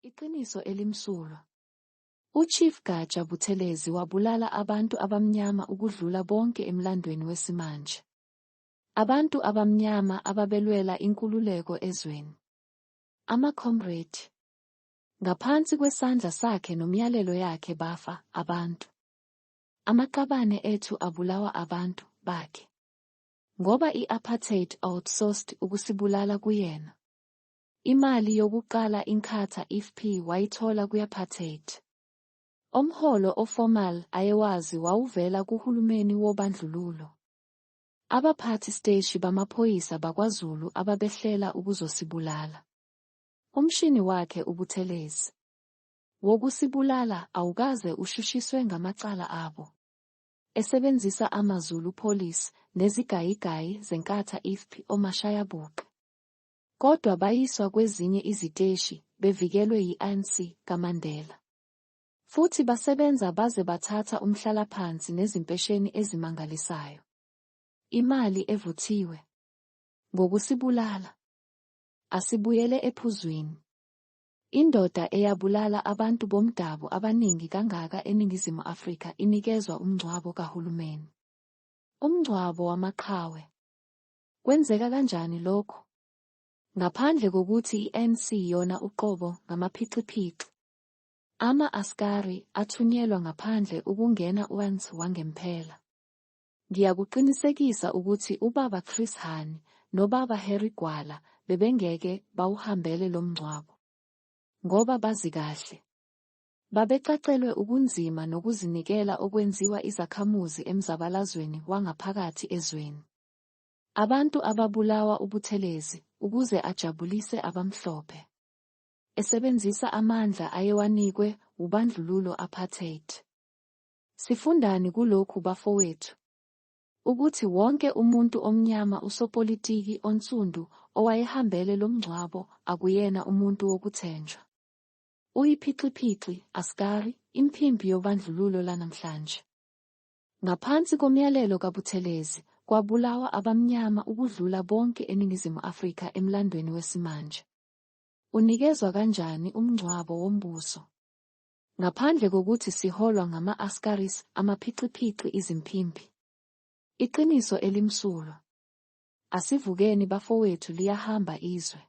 Iqiniso elimsulwa. UChief Gaja Buthelezi wabulala abantu abamnyama ukudlula bonke emlandweni wesimanje. Abantu abamnyama ababelwela inkululeko ezweni. Ama-comrade. Ngaphansi kwesandla sakhe nomyalelo yakhe bafa abantu. Amaqabane ethu abulawa abantu bakhe. Ngoba i-apartheid outsourced ukusibulala kuyena. Imali yokuqala inkatha IFP wayithola kwi-apartheid. Omholo oformal ayewazi wawuvela kuhulumeni wobandlululo. Abaphathi steshi bamaphoyisa bakwaZulu ababehlela ukuzosibulala. Umshini wakhe uButhelezi wokusibulala awukaze ushushiswe ngamacala abo. Esebenzisa amaZulu Police nezigayigayi zenkatha IFP oMashayabuqe. Kodwa bayiswa kwezinye iziteshi bevikelwe yi-ANC kaMandela. Futhi basebenza baze bathatha umhlalaphansi nezimpesheni ezimangalisayo. Imali evuthiwe ngokusibulala. Asibuyele ephuzwini. Indoda eyabulala abantu bomdabu abaningi kangaka eNingizimu Afrika inikezwa umngcwabo kahulumeni. Umngcwabo wamaqhawe. Kwenzeka kanjani lokho? Ngaphandle kokuthi i-ANC yona uqobo ngamaphiciphici. Ama-askari athunyelwa ngaphandle ukungena once wangempela. Ngiyakuqinisekisa ukuthi uBaba Chris Hani noBaba Harry Gwala bebengeke bawuhambele lo mngcwabo. Ngoba bazi kahle. Babecacelwe ubunzima nokuzinikela okwenziwa izakhamuzi emzabalazweni wangaphakathi ezweni. Abantu ababulawa uButhelezi ukuze ajabulise abamhlophe. Esebenzisa amandla ayewanikwe ubandlululo apartheid. Sifundani kulokhu bafowethu? Ukuthi wonke umuntu omnyama usopolitiki onsundu owayehambele lo mngcwabo akuyena umuntu wokuthenjwa. Uyiphiciphici, askari, impimpi yobandlululo lanamhlanje. Ngaphansi komyalelo kaButhelezi, kwabulawa abamnyama ukudlula bonke eNingizimu Afrika emlandweni wesimanje. Unikezwa kanjani umngcwabo wombuso? Ngaphandle kokuthi siholwa ngama-askaris, amaphiciphici izimpimpi. Iqiniso elimsulwa. Asivukeni bafowethu liyahamba izwe.